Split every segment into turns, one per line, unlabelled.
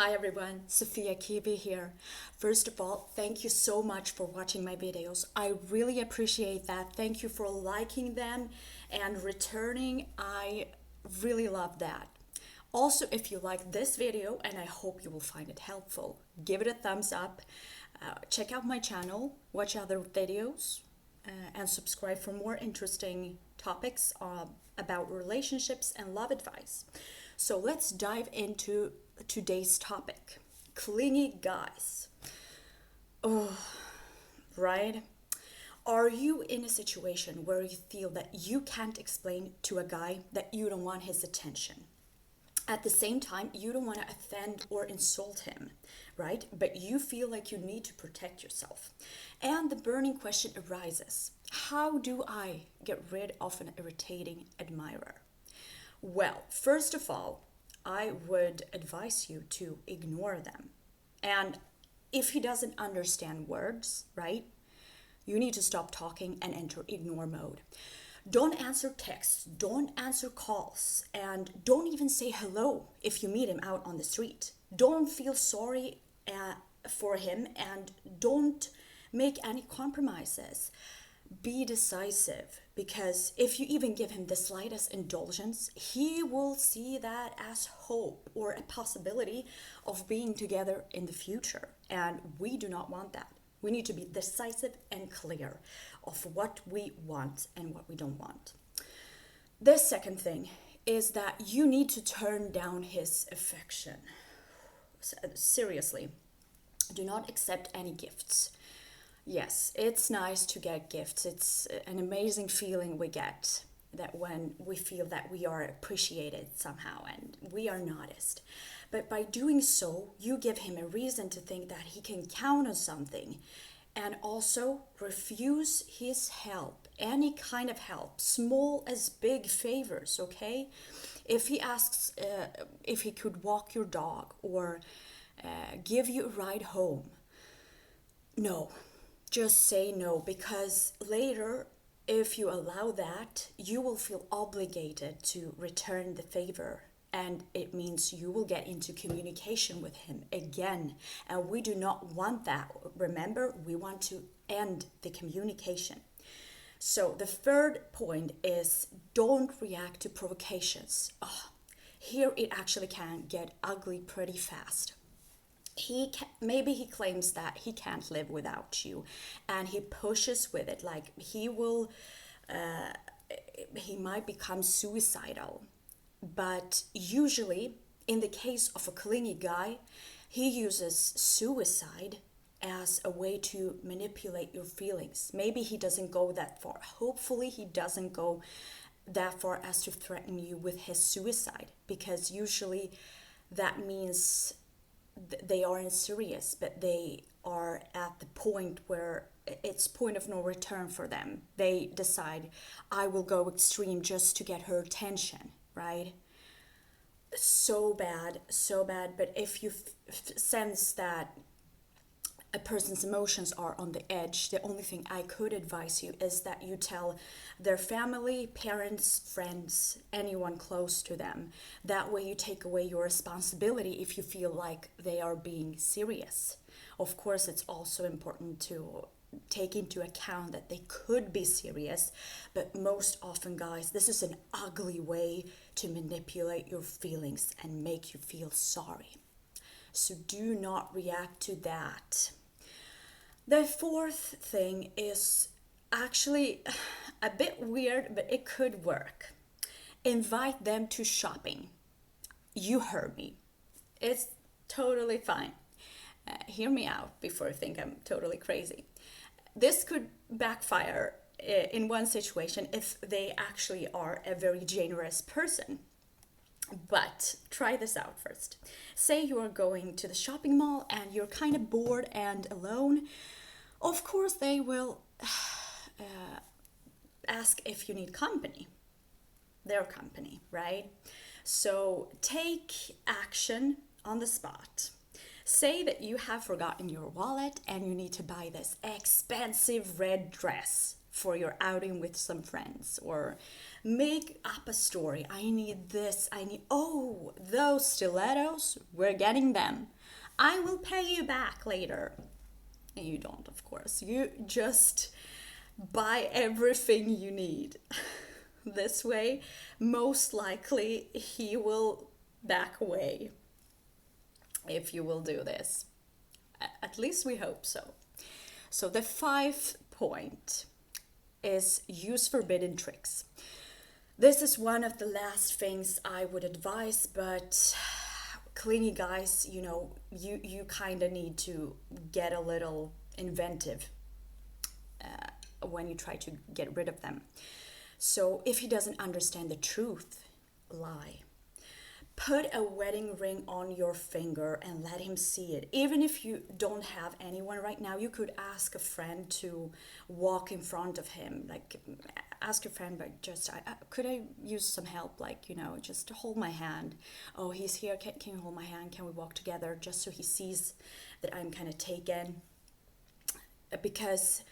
Hi everyone, Sophia Kiwi here. First of all, thank you so much for watching my videos. I really appreciate that. Thank you for liking them and returning. I really love that. Also, if you like this video, and I hope you will find it helpful, give it a thumbs up. Check out my channel, watch other videos, and subscribe for more interesting topics about relationships and love advice. So let's dive into today's topic, clingy guys. Oh, right? Are you in a situation where you feel that you can't explain to a guy that you don't want his attention? At the same time, you don't want to offend or insult him, right? But you feel like you need to protect yourself. And the burning question arises, how do I get rid of an irritating admirer? Well, first of all, I would advise you to ignore them. And if he doesn't understand words, right, you need to stop talking and enter ignore mode. Don't answer texts, don't answer calls, and don't even say hello if you meet him out on the street. Don't feel sorry for him and don't make any compromises. Be decisive, because if you even give him the slightest indulgence, he will see that as hope or a possibility of being together in the future. And we do not want that. We need to be decisive and clear of what we want and what we don't want. The second thing is that you need to turn down his affection. Seriously, do not accept any gifts. Yes, it's nice to get gifts. It's an amazing feeling we get that when we feel that we are appreciated somehow and we are noticed. But by doing so, you give him a reason to think that he can count on something, and also refuse his help, any kind of help, small as big favors, okay? If he asks if he could walk your dog or give you a ride home, no. Just say no, because later, if you allow that, you will feel obligated to return the favor. And it means you will get into communication with him again. And we do not want that. Remember, we want to end the communication. So the third point is don't react to provocations. Here it actually can get ugly pretty fast. Maybe he claims that he can't live without you, and he pushes with it, like he might become suicidal. But usually in the case of a clingy guy, he uses suicide as a way to manipulate your feelings. Maybe he doesn't go that far. Hopefully he doesn't go that far as to threaten you with his suicide, because usually that means they aren't serious, but they are at the point where it's point of no return for them. They decide, I will go extreme just to get her attention, right? So bad, so bad. But if you sense that a person's emotions are on the edge, the only thing I could advise you is that you tell their family, parents, friends, anyone close to them. That way you take away your responsibility if you feel like they are being serious. Of course, it's also important to take into account that they could be serious, but most often, guys, this is an ugly way to manipulate your feelings and make you feel sorry. So do not react to that. The fourth thing is actually a bit weird, but it could work. Invite them to shopping. You heard me. It's totally fine. Hear me out before you think I'm totally crazy. This could backfire in one situation if they actually are a very generous person. But try this out first. Say you are going to the shopping mall and you're kind of bored and alone. Of course, they will ask if you need company, their company, right? So take action on the spot. Say that you have forgotten your wallet and you need to buy this expensive red dress for your outing with some friends, or make up a story. I need this, oh, those stilettos, we're getting them. I will pay you back later. And you don't, of course. You just buy everything you need. This way, most likely he will back away if you will do this. At least we hope so. So the 5th point is use forbidden tricks. This is one of the last things I would advise, but clingy guys, you kind of need to get a little inventive when you try to get rid of them. So if he doesn't understand the truth, lie. Put a wedding ring on your finger and let him see it. Even if you don't have anyone right now, you could ask a friend to walk in front of him. Like, ask your friend, but just, could I use some help? Like, just hold my hand. Oh, he's here. Can you hold my hand? Can we walk together? Just so he sees that I'm kind of taken. Because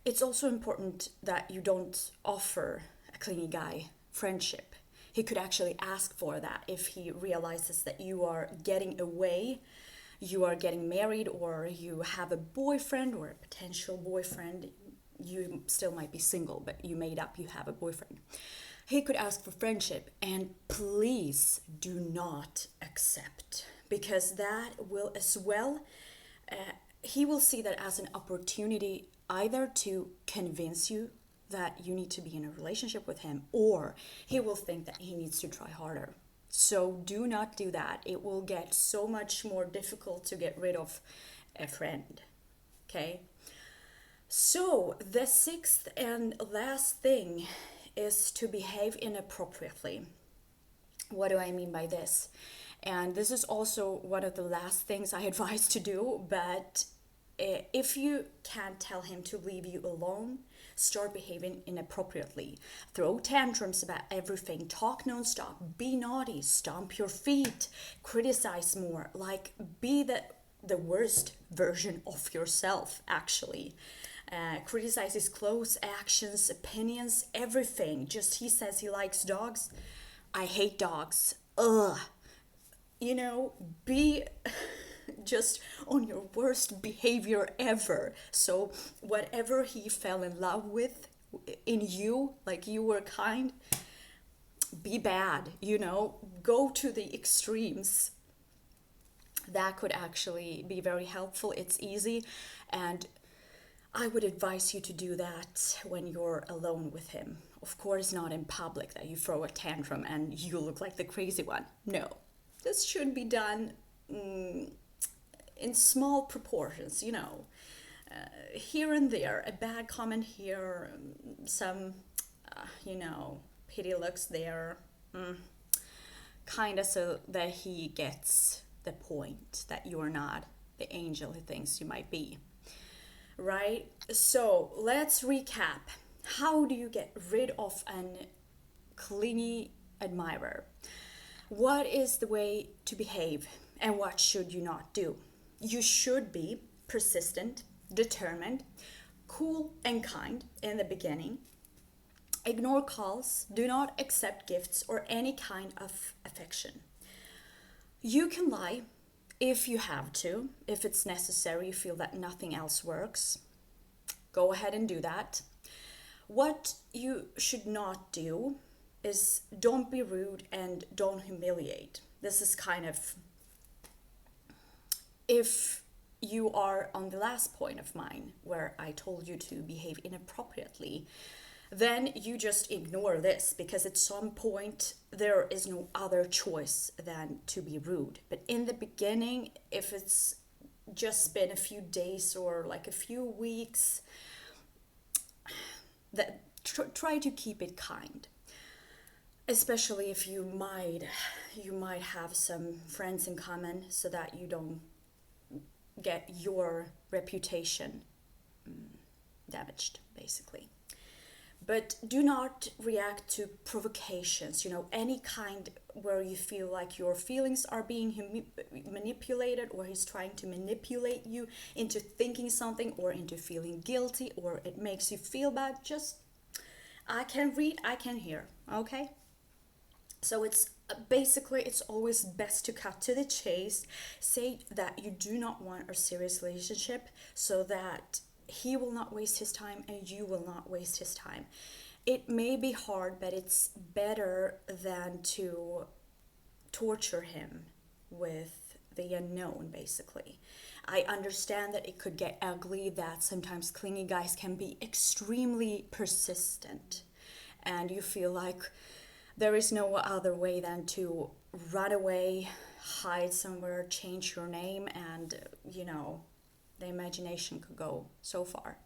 it's also important that you don't offer a clingy guy friendship. He could actually ask for that if he realizes that you are getting away, you are getting married, or you have a boyfriend or a potential boyfriend. You still might be single, but you made up you have a boyfriend. He could ask for friendship, and please do not accept, because that will as well, he will see that as an opportunity either to convince you that you need to be in a relationship with him, or he will think that he needs to try harder. So do not do that. It will get so much more difficult to get rid of a friend. Okay? So the 6th and last thing is to behave inappropriately. What do I mean by this? And this is also one of the last things I advise to do, but if you can't tell him to leave you alone, start behaving inappropriately. Throw tantrums about everything. Talk nonstop. Be naughty. Stomp your feet. Criticize more. Like, be the worst version of yourself, actually. Criticize his clothes, actions, opinions, everything. Just he says he likes dogs. I hate dogs. Ugh. Be just on your worst behavior ever. So whatever he fell in love with in you, like you were kind, be bad, go to the extremes. That could actually be very helpful. It's easy, and I would advise you to do that when you're alone with him. Of course, not in public, that you throw a tantrum and you look like the crazy one. No, this should be done in small proportions, here and there, a bad comment here, some, pity looks there, kind of, so that he gets the point that you are not the angel he thinks you might be, right? So let's recap. How do you get rid of an clingy admirer? What is the way to behave, and what should you not do? You should be persistent, determined, cool and kind in the beginning. Ignore calls. Do not accept gifts or any kind of affection. You can lie if you have to, if it's necessary, you feel that nothing else works. Go ahead and do that. What you should not do is don't be rude and don't humiliate. This is kind of, if you are on the last point of mine where I told you to behave inappropriately, then you just ignore this, because at some point there is no other choice than to be rude. But in the beginning, if it's just been a few days or like a few weeks, that try to keep it kind. Especially if you might have some friends in common, so that you don't get your reputation damaged, basically. But do not react to provocations, any kind where you feel like your feelings are being manipulated, or he's trying to manipulate you into thinking something, or into feeling guilty, or it makes you feel bad. Just, I can read, I can hear, okay? So it's basically, it's always best to cut to the chase. Say that you do not want a serious relationship, so that he will not waste his time and you will not waste his time. It may be hard, but it's better than to torture him with the unknown, basically. I understand that it could get ugly, that sometimes clingy guys can be extremely persistent, and you feel like there is no other way than to run away, hide somewhere, change your name, and the imagination could go so far.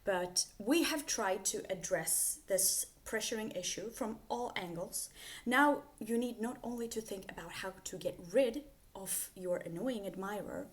But we have tried to address this pressuring issue from all angles. Now you need not only to think about how to get rid of your annoying admirer,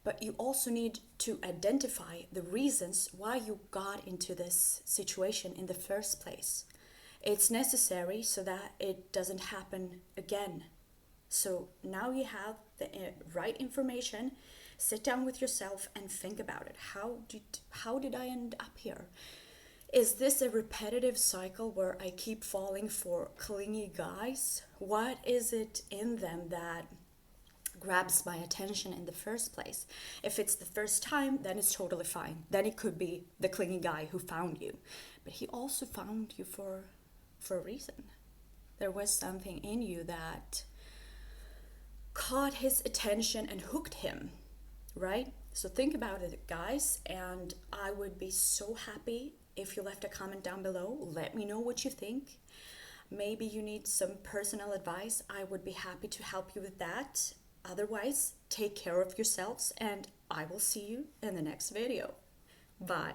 but you also need to identify the reasons why you got into this situation in the first place. It's necessary so that it doesn't happen again. So now you have the right information. Sit down with yourself and think about it. How did I end up here? Is this a repetitive cycle where I keep falling for clingy guys? What is it in them that grabs my attention in the first place? If it's the first time, then it's totally fine. Then it could be the clingy guy who found you. But he also found you for a reason. There was something in you that caught his attention and hooked him, right? So think about it, guys, and I would be so happy if you left a comment down below. Let me know what you think. Maybe you need some personal advice. I would be happy to help you with that. Otherwise, take care of yourselves, and I will see you in the next video. Bye.